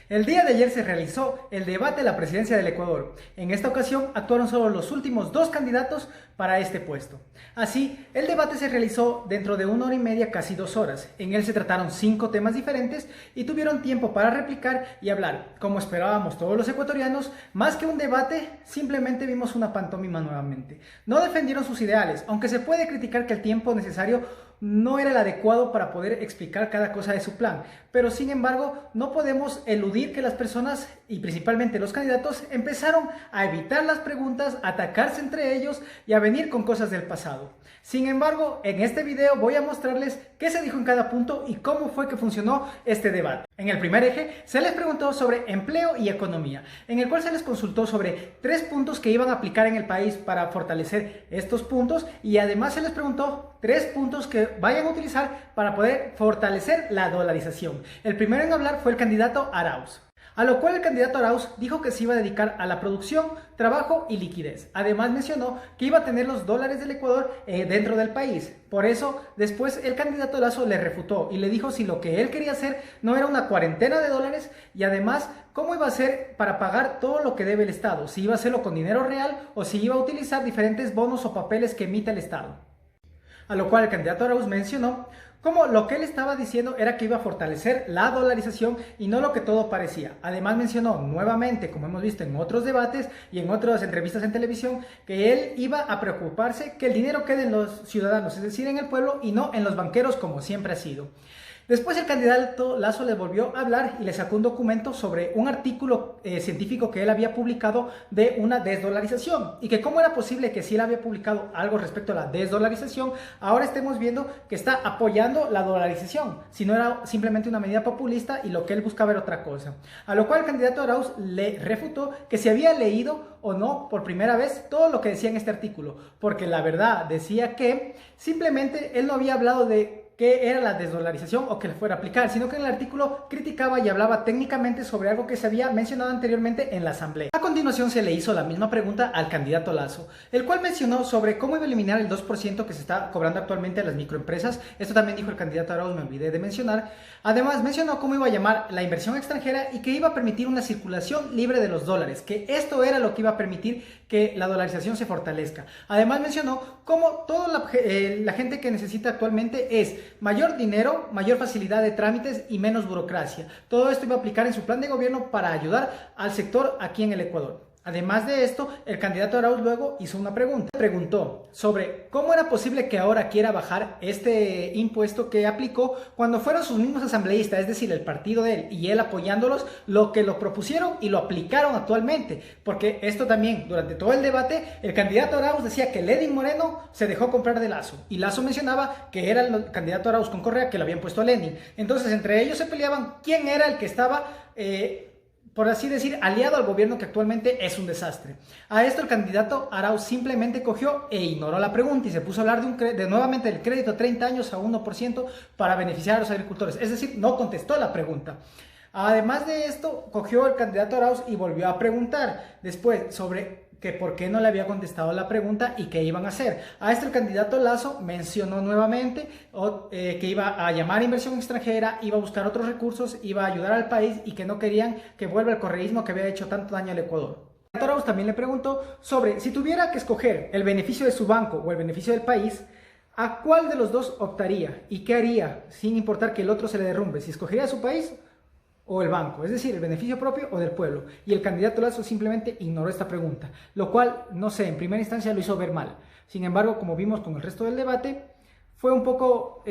El día de ayer se realizó el debate de la presidencia del Ecuador. En esta ocasión actuaron solo los últimos dos candidatos para este puesto. Así, el debate se realizó dentro de 1 hora y media, casi 2 horas. En él se trataron 5 temas diferentes y tuvieron tiempo para replicar y hablar. Como esperábamos todos los ecuatorianos, más que un debate, simplemente vimos una pantomima nuevamente. No defendieron sus ideales, aunque se puede criticar que el tiempo necesario no era el adecuado para poder explicar cada cosa de su plan, pero sin embargo no podemos eludir que las personas y principalmente los candidatos empezaron a evitar las preguntas, a atacarse entre ellos y a venir con cosas del pasado. Sin embargo, en este video voy a mostrarles qué se dijo en cada punto y cómo fue que funcionó este debate. En el primer eje se les preguntó sobre empleo y economía, en el cual se les consultó sobre 3 puntos que iban a aplicar en el país para fortalecer estos puntos y además se les preguntó 3 puntos que vayan a utilizar para poder fortalecer la dolarización. El primero en hablar fue el candidato Arauz. A lo cual el candidato Arauz dijo que se iba a dedicar a la producción, trabajo y liquidez. Además mencionó que iba a tener los dólares del Ecuador dentro del país. Por eso, después el candidato Lazo le refutó y le dijo si lo que él quería hacer no era una cuarentena de dólares y además cómo iba a hacer para pagar todo lo que debe el Estado. Si iba a hacerlo con dinero real o si iba a utilizar diferentes bonos o papeles que emite el Estado. A lo cual el candidato Arauz mencionó como lo que él estaba diciendo era que iba a fortalecer la dolarización y no lo que todo parecía. Además mencionó nuevamente, como hemos visto en otros debates y en otras entrevistas en televisión, que él iba a preocuparse que el dinero quede en los ciudadanos, es decir, en el pueblo y no en los banqueros como siempre ha sido. Después el candidato Lazo le volvió a hablar y le sacó un documento sobre un artículo científico que él había publicado de una desdolarización y que cómo era posible que si él había publicado algo respecto a la desdolarización, ahora estemos viendo que está apoyando la dolarización, si no era simplemente una medida populista y lo que él buscaba era otra cosa. A lo cual el candidato Arauz le refutó que si había leído o no por primera vez todo lo que decía en este artículo, porque la verdad decía que simplemente él no había hablado de qué era la desdolarización o que le fuera a aplicar, sino que en el artículo criticaba y hablaba técnicamente sobre algo que se había mencionado anteriormente en la asamblea. A continuación se le hizo la misma pregunta al candidato Lazo, el cual mencionó sobre cómo iba a eliminar el 2% que se está cobrando actualmente a las microempresas. Esto también dijo el candidato Arauz, me olvidé de mencionar. Además mencionó cómo iba a llamar la inversión extranjera y que iba a permitir una circulación libre de los dólares, que esto era lo que iba a permitir que la dolarización se fortalezca. Además mencionó cómo toda la gente que necesita actualmente es mayor dinero, mayor facilidad de trámites y menos burocracia. Todo esto iba a aplicar en su plan de gobierno para ayudar al sector aquí en el Ecuador. Además de esto, el candidato Arauz luego hizo una pregunta. Preguntó sobre cómo era posible que ahora quiera bajar este impuesto que aplicó cuando fueron sus mismos asambleístas, es decir, el partido de él y él apoyándolos, lo que lo propusieron y lo aplicaron actualmente. Porque esto también, durante todo el debate, el candidato Arauz decía que Lenín Moreno se dejó comprar de Lazo. Y Lazo mencionaba que era el candidato Arauz con Correa que le habían puesto a Lenin. Entonces, entre ellos se peleaban quién era el que estaba por así decir, aliado al gobierno que actualmente es un desastre. A esto el candidato Arauz simplemente cogió e ignoró la pregunta y se puso a hablar nuevamente del crédito 30 años a 1% para beneficiar a los agricultores. Es decir, no contestó la pregunta. Además de esto, cogió el candidato Arauz y volvió a preguntar después sobre que por qué no le había contestado la pregunta y qué iban a hacer. A esto el candidato Lazo mencionó nuevamente que iba a llamar a inversión extranjera, iba a buscar otros recursos, iba a ayudar al país y que no querían que vuelva el correísmo que había hecho tanto daño al Ecuador. Arauz también le preguntó sobre si tuviera que escoger el beneficio de su banco o el beneficio del país, ¿a cuál de los dos optaría y qué haría sin importar que el otro se le derrumbe? ¿Si escogería su país o el banco, es decir, el beneficio propio o del pueblo? Y el candidato Lazo simplemente ignoró esta pregunta, lo cual, no sé, en primera instancia lo hizo ver mal. Sin embargo, como vimos con el resto del debate, fue un poco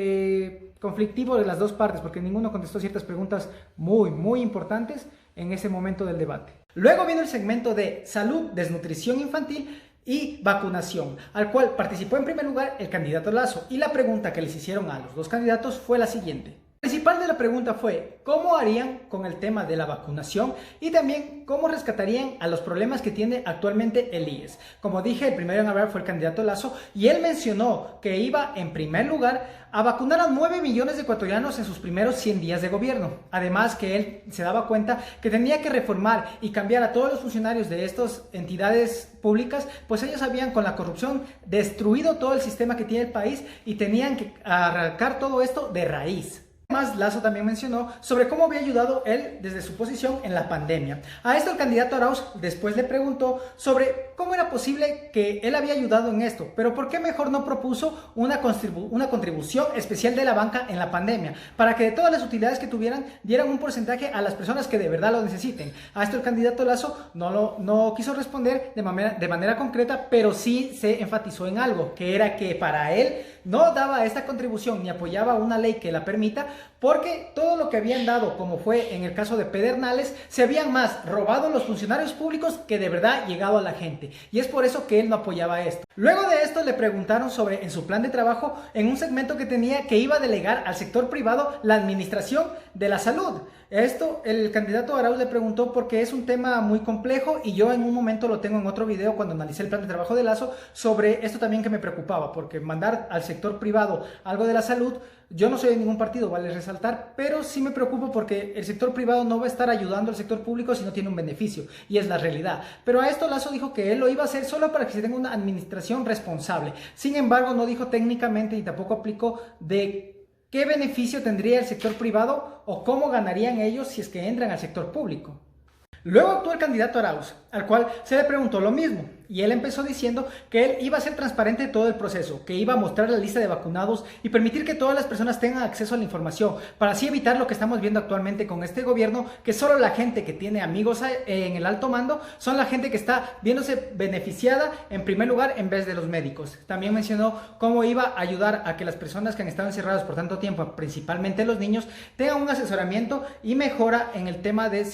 conflictivo de las dos partes, porque ninguno contestó ciertas preguntas muy importantes en ese momento del debate. Luego vino el segmento de salud, desnutrición infantil y vacunación, al cual participó en primer lugar el candidato Lazo, y la pregunta que les hicieron a los dos candidatos fue la siguiente. La principal de la pregunta fue cómo harían con el tema de la vacunación y también cómo rescatarían a los problemas que tiene actualmente el IES. Como dije, el primero en hablar fue el candidato Lazo y él mencionó que iba en primer lugar a vacunar a 9 millones de ecuatorianos en sus primeros 100 días de gobierno. Además que él se daba cuenta que tenía que reformar y cambiar a todos los funcionarios de estas entidades públicas, pues ellos habían con la corrupción destruido todo el sistema que tiene el país y tenían que arrancar todo esto de raíz. Además, Lasso también mencionó sobre cómo había ayudado él desde su posición en la pandemia. A esto el candidato Arauz después le preguntó sobre cómo era posible que él había ayudado en esto, pero por qué mejor no propuso una contribución especial de la banca en la pandemia, para que de todas las utilidades que tuvieran, dieran un porcentaje a las personas que de verdad lo necesiten. A esto el candidato Lasso no quiso responder de manera concreta, pero sí se enfatizó en algo, que era que para él no daba esta contribución ni apoyaba una ley que la permita, porque todo lo que habían dado, como fue en el caso de Pedernales, se habían más robado los funcionarios públicos que de verdad llegado a la gente, y es por eso que él no apoyaba esto. Luego de esto le preguntaron sobre en su plan de trabajo, en un segmento que tenía, que iba a delegar al sector privado la administración de la salud. Esto el candidato Arauz le preguntó porque es un tema muy complejo, y yo en un momento lo tengo en otro video cuando analicé el plan de trabajo de Lasso sobre esto también, que me preocupaba, porque mandar al sector privado algo de la salud, yo no soy de ningún partido, vale resaltar, pero sí me preocupo porque el sector privado no va a estar ayudando al sector público si no tiene un beneficio, y es la realidad. Pero a esto Lasso dijo que él lo iba a hacer solo para que se tenga una administración responsable. Sin embargo, no dijo técnicamente y tampoco aplicó de qué beneficio tendría el sector privado o cómo ganarían ellos si es que entran al sector público. Luego actuó el candidato Arauz, al cual se le preguntó lo mismo, y él empezó diciendo que él iba a ser transparente en todo el proceso, que iba a mostrar la lista de vacunados y permitir que todas las personas tengan acceso a la información, para así evitar lo que estamos viendo actualmente con este gobierno, que solo la gente que tiene amigos en el alto mando son la gente que está viéndose beneficiada en primer lugar en vez de los médicos. También mencionó cómo iba a ayudar a que las personas que han estado encerradas por tanto tiempo, principalmente los niños, tengan un asesoramiento y mejora en el tema de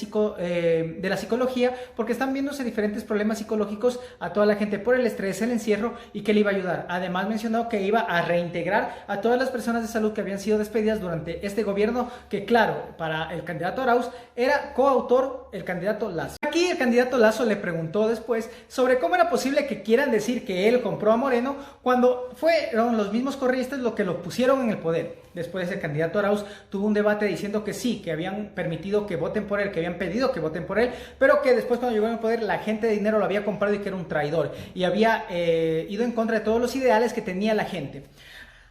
la psicología, porque están viéndose diferentes problemas psicológicos a toda la gente por el estrés, el encierro, y que le iba a ayudar. Además mencionó que iba a reintegrar a todas las personas de salud que habían sido despedidas durante este gobierno, que claro, para el candidato Arauz era coautor el candidato Lasso. Aquí el candidato Lasso le preguntó después sobre cómo era posible que quieran decir que él compró a Moreno cuando fueron los mismos correístas los que lo pusieron en el poder. Después el candidato Arauz tuvo un debate diciendo que sí, que habían permitido que voten por él, que habían pedido que voten por él, pero que después cuando llegó al poder la gente de dinero lo había comprado y que era un traidor y había ido en contra de todos los ideales que tenía la gente.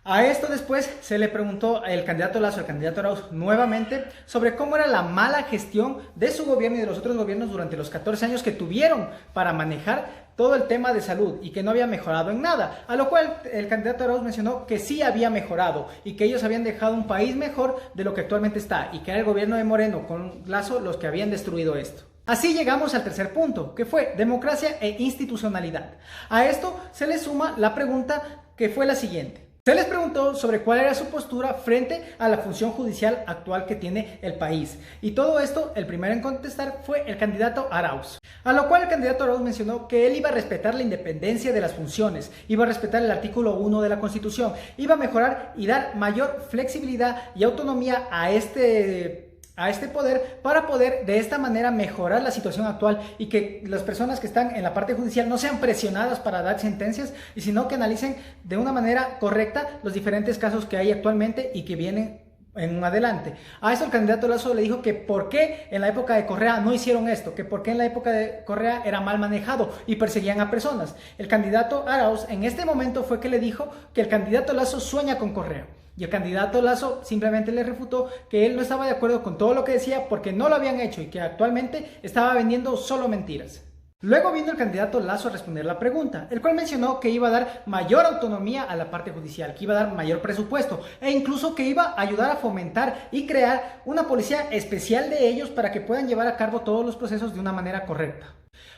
A esto después se le preguntó al candidato Lasso, al candidato Arauz nuevamente, sobre cómo era la mala gestión de su gobierno y de los otros gobiernos durante los 14 años que tuvieron para manejar todo el tema de salud, y que no había mejorado en nada, a lo cual el candidato Arauz mencionó que sí había mejorado y que ellos habían dejado un país mejor de lo que actualmente está, y que era el gobierno de Moreno con Lasso los que habían destruido esto. Así llegamos al tercer punto, que fue democracia e institucionalidad. A esto se le suma la pregunta, que fue la siguiente. Se les preguntó sobre cuál era su postura frente a la función judicial actual que tiene el país. Y todo esto, el primero en contestar fue el candidato Arauz. A lo cual el candidato Arauz mencionó que él iba a respetar la independencia de las funciones, iba a respetar el artículo 1 de la Constitución, iba a mejorar y dar mayor flexibilidad y autonomía a este poder, para poder de esta manera mejorar la situación actual y que las personas que están en la parte judicial no sean presionadas para dar sentencias, y sino que analicen de una manera correcta los diferentes casos que hay actualmente y que vienen en adelante. A eso el candidato Lasso le dijo que por qué en la época de Correa no hicieron esto, que por qué en la época de Correa era mal manejado y perseguían a personas. El candidato Arauz en este momento fue que le dijo que el candidato Lasso sueña con Correa. Y el candidato Lasso simplemente le refutó que él no estaba de acuerdo con todo lo que decía porque no lo habían hecho y que actualmente estaba vendiendo solo mentiras. Luego vino el candidato Lasso a responder la pregunta, el cual mencionó que iba a dar mayor autonomía a la parte judicial, que iba a dar mayor presupuesto e incluso que iba a ayudar a fomentar y crear una policía especial de ellos para que puedan llevar a cabo todos los procesos de una manera correcta.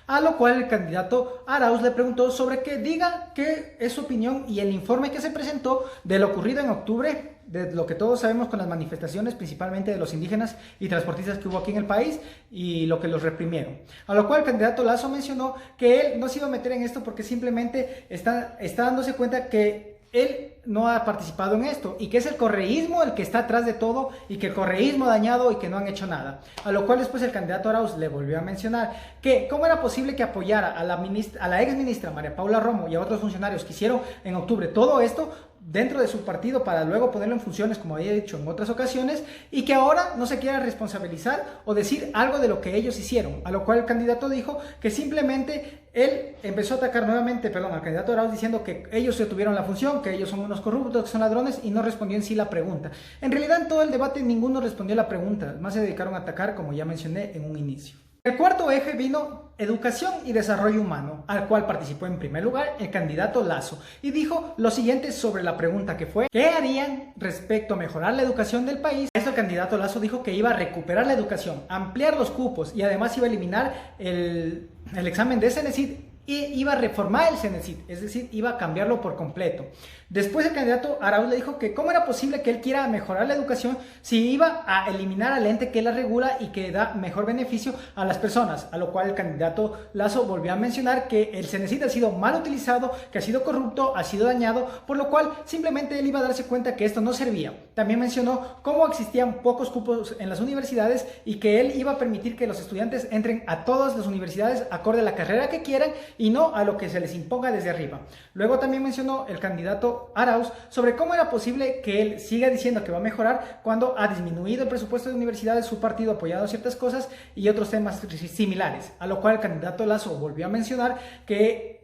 A lo cual el candidato Arauz le preguntó sobre que diga qué es su opinión y el informe que se presentó de lo ocurrido en octubre, de lo que todos sabemos con las manifestaciones, principalmente de los indígenas y transportistas que hubo aquí en el país y lo que los reprimieron. A lo cual el candidato Lasso mencionó que él no se iba a meter en esto porque simplemente está dándose cuenta que él no ha participado en esto y que es el correísmo el que está atrás de todo y que el correísmo ha dañado y que no han hecho nada. A lo cual después el candidato Arauz le volvió a mencionar que cómo era posible que apoyara a la ex ministra María Paula Romo y a otros funcionarios que hicieron en octubre todo esto dentro de su partido para luego ponerlo en funciones, como había dicho en otras ocasiones, y que ahora no se quiera responsabilizar o decir algo de lo que ellos hicieron, a lo cual el candidato dijo que simplemente él empezó a atacar nuevamente, al candidato Arauz, diciendo que ellos se tuvieron la función, que ellos son unos corruptos, que son ladrones, y no respondió en sí la pregunta. En realidad en todo el debate ninguno respondió la pregunta, más se dedicaron a atacar, como ya mencioné en un inicio. El cuarto eje vino educación y desarrollo humano, al cual participó en primer lugar el candidato Lasso y dijo lo siguiente sobre la pregunta que fue: ¿qué harían respecto a mejorar la educación del país? Esto el candidato Lasso dijo que iba a recuperar la educación, ampliar los cupos y además iba a eliminar el examen de Cenecit y iba a reformar el Cenecit, es decir, iba a cambiarlo por completo. Después el candidato Arauz le dijo que cómo era posible que él quiera mejorar la educación si iba a eliminar al ente que la regula y que da mejor beneficio a las personas, a lo cual el candidato Lasso volvió a mencionar que el Cenecit ha sido mal utilizado, que ha sido corrupto, ha sido dañado, por lo cual simplemente él iba a darse cuenta que esto no servía. También mencionó cómo existían pocos cupos en las universidades y que él iba a permitir que los estudiantes entren a todas las universidades acorde a la carrera que quieran y no a lo que se les imponga desde arriba. Luego también mencionó el candidato Arauz sobre cómo era posible que él siga diciendo que va a mejorar cuando ha disminuido el presupuesto de universidades, su partido ha apoyado ciertas cosas y otros temas similares, a lo cual el candidato Lasso volvió a mencionar que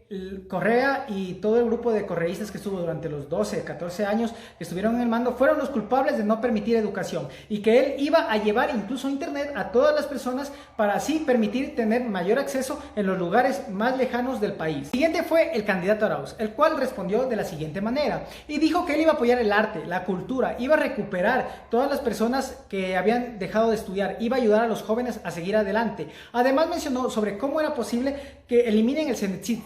Correa y todo el grupo de correístas que estuvo durante los 12, 14 años que estuvieron en el mando fueron los culpables de no permitir educación y que él iba a llevar incluso internet a todas las personas para así permitir tener mayor acceso en los lugares más lejanos del país. Siguiente fue el candidato Arauz, el cual respondió de la siguiente manera y dijo que él iba a apoyar el arte, la cultura, iba a recuperar todas las personas que habían dejado de estudiar, iba a ayudar a los jóvenes a seguir adelante. Además mencionó sobre cómo era posible que eliminen el Cenecit,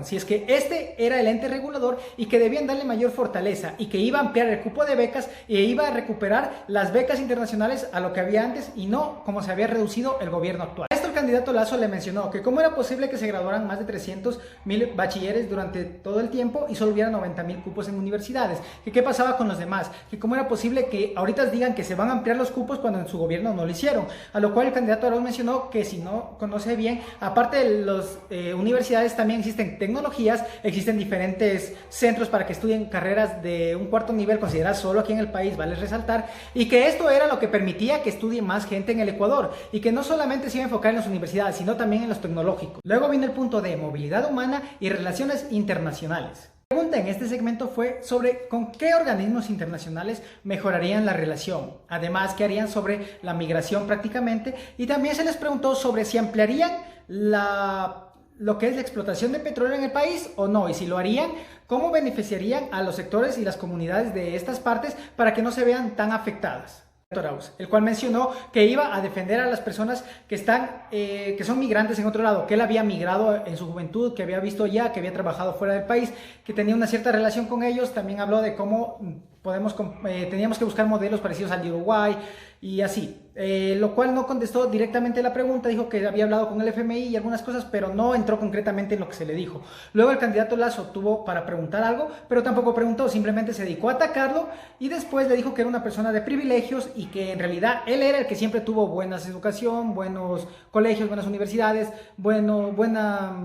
si es que este era el ente regulador y que debían darle mayor fortaleza y que iba a ampliar el cupo de becas e iba a recuperar las becas internacionales a lo que había antes y no como se había reducido el gobierno actual. A esto el candidato Lasso le mencionó que cómo era posible que se graduaran más de 300,000 bachilleres durante todo el tiempo y solo hubiera 90,000 cupos en universidades, que qué pasaba con los demás, que cómo era posible que ahorita digan que se van a ampliar los cupos cuando en su gobierno no lo hicieron, a lo cual el candidato Arauz mencionó que si no conoce bien, aparte de las universidades también existen tecnologías, existen diferentes centros para que estudien carreras de un cuarto nivel consideradas solo aquí en el país, vale resaltar, y que esto era lo que permitía que estudie más gente en el Ecuador y que no solamente se iba a enfocar en las universidades, sino también en los tecnológicos. Luego viene el punto de movilidad humana y relaciones internacionales. La pregunta en este segmento fue sobre con qué organismos internacionales mejorarían la relación, además qué harían sobre la migración prácticamente, y también se les preguntó sobre si ampliarían lo que es la explotación de petróleo en el país o no, y si lo harían, cómo beneficiarían a los sectores y las comunidades de estas partes para que no se vean tan afectadas. El cual mencionó que iba a defender a las personas que son migrantes en otro lado, que él había migrado en su juventud, que había visto ya, que había trabajado fuera del país, que tenía una cierta relación con ellos. También habló de cómo teníamos que buscar modelos parecidos al de Uruguay y así, lo cual no contestó directamente la pregunta, dijo que había hablado con el FMI y algunas cosas, pero no entró concretamente en lo que se le dijo. Luego el candidato Lasso tuvo para preguntar algo, pero tampoco preguntó, simplemente se dedicó a atacarlo y después le dijo que era una persona de privilegios y que en realidad él era el que siempre tuvo buena educación, buenos colegios, buenas universidades, buena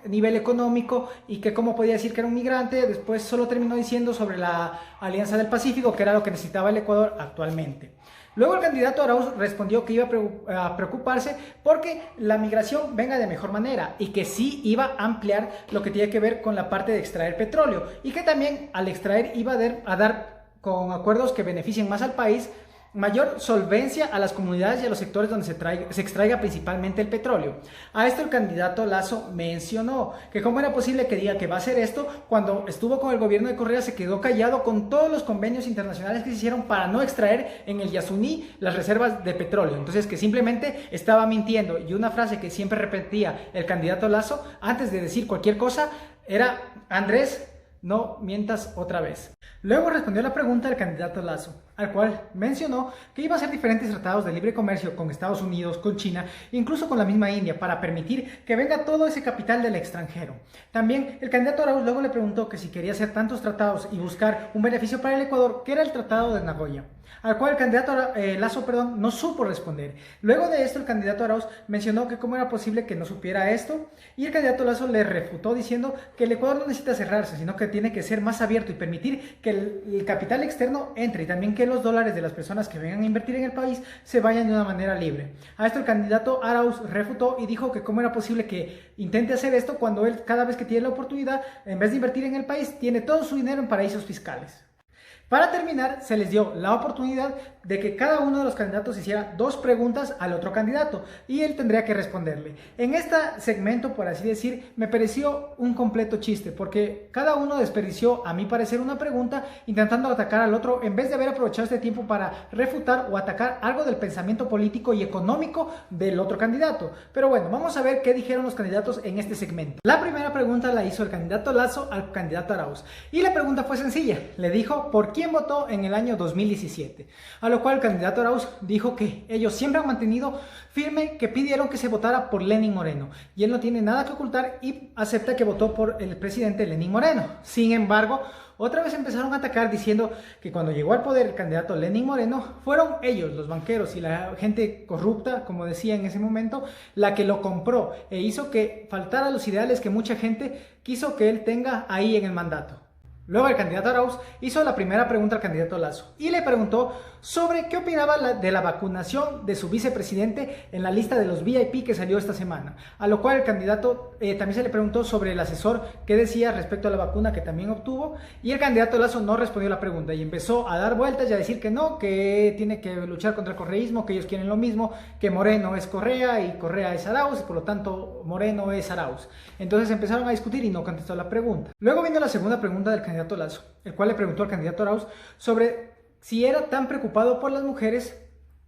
nivel económico y que cómo podía decir que era un migrante. Después solo terminó diciendo sobre la Alianza del Pacífico, que era lo que necesitaba el Ecuador actualmente. Luego el candidato Arauz respondió que iba a preocuparse porque la migración venga de mejor manera y que sí iba a ampliar lo que tiene que ver con la parte de extraer petróleo y que también al extraer iba a dar con acuerdos que beneficien más al país, mayor solvencia a las comunidades y a los sectores donde se extraiga principalmente el petróleo. A esto el candidato Lasso mencionó que cómo era posible que diga que va a hacer esto cuando estuvo con el gobierno de Correa, se quedó callado con todos los convenios internacionales que se hicieron para no extraer en el Yasuní las reservas de petróleo. Entonces que simplemente estaba mintiendo, y una frase que siempre repetía el candidato Lasso antes de decir cualquier cosa era: Andrés, no mientas otra vez. Luego respondió la pregunta del candidato Lasso, al cual mencionó que iba a hacer diferentes tratados de libre comercio con Estados Unidos, con China, incluso con la misma India, para permitir que venga todo ese capital del extranjero. También el candidato Arauz luego le preguntó que si quería hacer tantos tratados y buscar un beneficio para el Ecuador, que era el Tratado de Nagoya. al cual el candidato Lasso no supo responder. Luego de esto, el candidato Arauz mencionó que cómo era posible que no supiera esto, y el candidato Lasso le refutó diciendo que el Ecuador no necesita cerrarse, sino que tiene que ser más abierto y permitir que el capital externo entre, y también que los dólares de las personas que vengan a invertir en el país se vayan de una manera libre. A esto el candidato Arauz refutó y dijo que cómo era posible que intente hacer esto cuando él, cada vez que tiene la oportunidad, en vez de invertir en el país, tiene todo su dinero en paraísos fiscales. Para terminar, se les dio la oportunidad de que cada uno de los candidatos hiciera 2 preguntas al otro candidato y él tendría que responderle. En este segmento, por así decir, me pareció un completo chiste porque cada uno desperdició, a mi parecer, una pregunta intentando atacar al otro en vez de haber aprovechado este tiempo para refutar o atacar algo del pensamiento político y económico del otro candidato. Pero bueno, vamos a ver qué dijeron los candidatos en este segmento. La primera pregunta la hizo el candidato Lasso al candidato Arauz y la pregunta fue sencilla. Le dijo ¿por quién votó en el año 2017? A lo cual el candidato Arauz dijo que ellos siempre han mantenido firme que pidieron que se votara por Lenín Moreno y él no tiene nada que ocultar y acepta que votó por el presidente Lenín Moreno. Sin embargo, otra vez empezaron a atacar diciendo que cuando llegó al poder el candidato Lenín Moreno, fueron ellos, los banqueros y la gente corrupta, como decía en ese momento, la que lo compró e hizo que faltara los ideales que mucha gente quiso que él tenga ahí en el mandato. Luego el candidato Arauz hizo la primera pregunta al candidato Lasso y le preguntó sobre qué opinaba de la vacunación de su vicepresidente en la lista de los VIP que salió esta semana. A lo cual el candidato también se le preguntó sobre el asesor qué decía respecto a la vacuna que también obtuvo y el candidato Lasso no respondió la pregunta y empezó a dar vueltas y a decir que no, que tiene que luchar contra el correísmo, que ellos quieren lo mismo, que Moreno es Correa y Correa es Arauz y por lo tanto Moreno es Arauz. Entonces empezaron a discutir y no contestó la pregunta. Luego vino la segunda pregunta del candidato Lasso, el cual le preguntó al candidato Arauz sobre si era tan preocupado por las mujeres,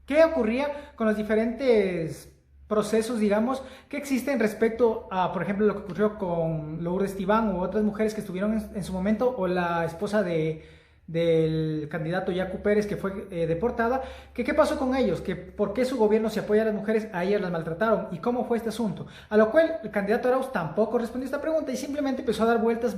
qué ocurría con los diferentes procesos, digamos, que existen respecto a, por ejemplo, lo que ocurrió con Lourdes Tibán u otras mujeres que estuvieron en su momento, o la esposa del candidato Yacu Pérez que fue deportada, que qué pasó con ellos, que por qué su gobierno se apoya a las mujeres, a ellas las maltrataron y cómo fue este asunto. A lo cual el candidato Arauz tampoco respondió a esta pregunta y simplemente empezó a dar vueltas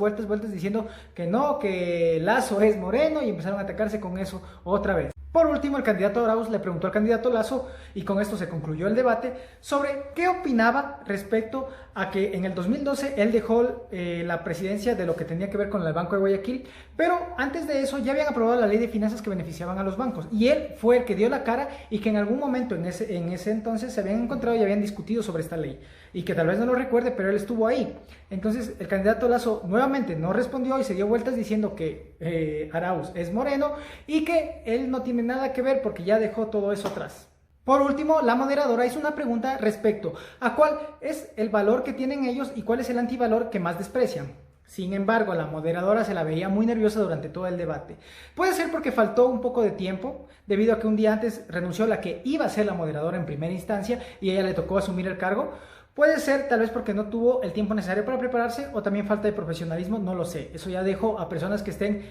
diciendo que no, que Lasso es Moreno y empezaron a atacarse con eso otra vez. Por último, el candidato Arauz le preguntó al candidato Lasso, y con esto se concluyó el debate, sobre qué opinaba respecto a que en el 2012 él dejó la presidencia de lo que tenía que ver con el Banco de Guayaquil, pero antes de eso ya habían aprobado la ley de finanzas que beneficiaban a los bancos, y él fue el que dio la cara y que en algún momento en ese entonces se habían encontrado y habían discutido sobre esta ley, y que tal vez no lo recuerde, pero él estuvo ahí. Entonces el candidato Lasso nuevamente no respondió y se dio vueltas diciendo que Arauz es Moreno y que él no tiene nada que ver porque ya dejó todo eso atrás. Por último, la moderadora hizo una pregunta respecto a cuál es el valor que tienen ellos y cuál es el antivalor que más desprecian. Sin embargo, la moderadora se la veía muy nerviosa durante todo el debate. Puede ser porque faltó un poco de tiempo, debido a que un día antes renunció la que iba a ser la moderadora en primera instancia y a ella le tocó asumir el cargo. Puede ser tal vez porque no tuvo el tiempo necesario para prepararse o también falta de profesionalismo, no lo sé. Eso ya dejo a personas que estén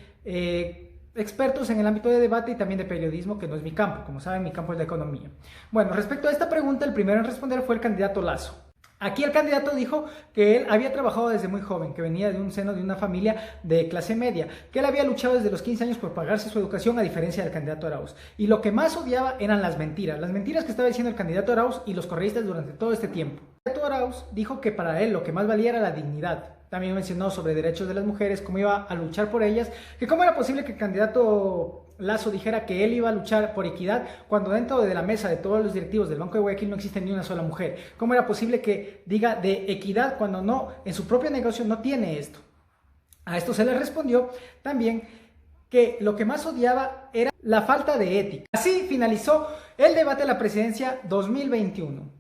expertos en el ámbito de debate y también de periodismo, que no es mi campo. Como saben, mi campo es la economía. Bueno, respecto a esta pregunta, el primero en responder fue el candidato Lasso. Aquí el candidato dijo que él había trabajado desde muy joven, que venía de un seno de una familia de clase media, que él había luchado desde los 15 años por pagarse su educación, a diferencia del candidato Arauz. Y lo que más odiaba eran las mentiras que estaba diciendo el candidato Arauz y los correístas durante todo este tiempo. El candidato Arauz dijo que para él lo que más valía era la dignidad. También mencionó sobre derechos de las mujeres, cómo iba a luchar por ellas, que cómo era posible que el candidato Lasso dijera que él iba a luchar por equidad cuando dentro de la mesa de todos los directivos del Banco de Guayaquil no existe ni una sola mujer. ¿Cómo era posible que diga de equidad cuando no, en su propio negocio no tiene esto? A esto se le respondió también que lo que más odiaba era la falta de ética. Así finalizó el debate de la presidencia 2021.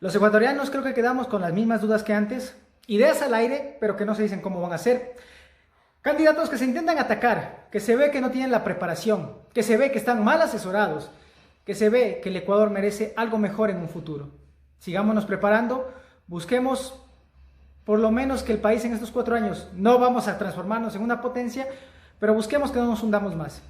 Los ecuatorianos creo que quedamos con las mismas dudas que antes, ideas al aire, pero que no se dicen cómo van a ser. Candidatos que se intentan atacar, que se ve que no tienen la preparación, que se ve que están mal asesorados, que se ve que el Ecuador merece algo mejor en un futuro. Sigámonos preparando, busquemos por lo menos que el país en estos 4 años no vamos a transformarnos en una potencia, pero busquemos que no nos hundamos más.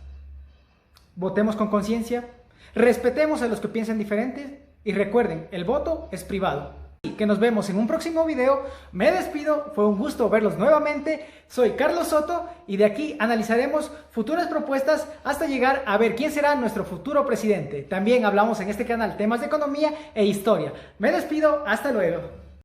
Votemos con conciencia, respetemos a los que piensan diferente y recuerden, el voto es privado. Que nos vemos en un próximo video. Me despido, fue un gusto verlos nuevamente. Soy Carlos Soto y de aquí analizaremos futuras propuestas hasta llegar a ver quién será nuestro futuro presidente. También hablamos en este canal temas de economía e historia. Me despido, hasta luego.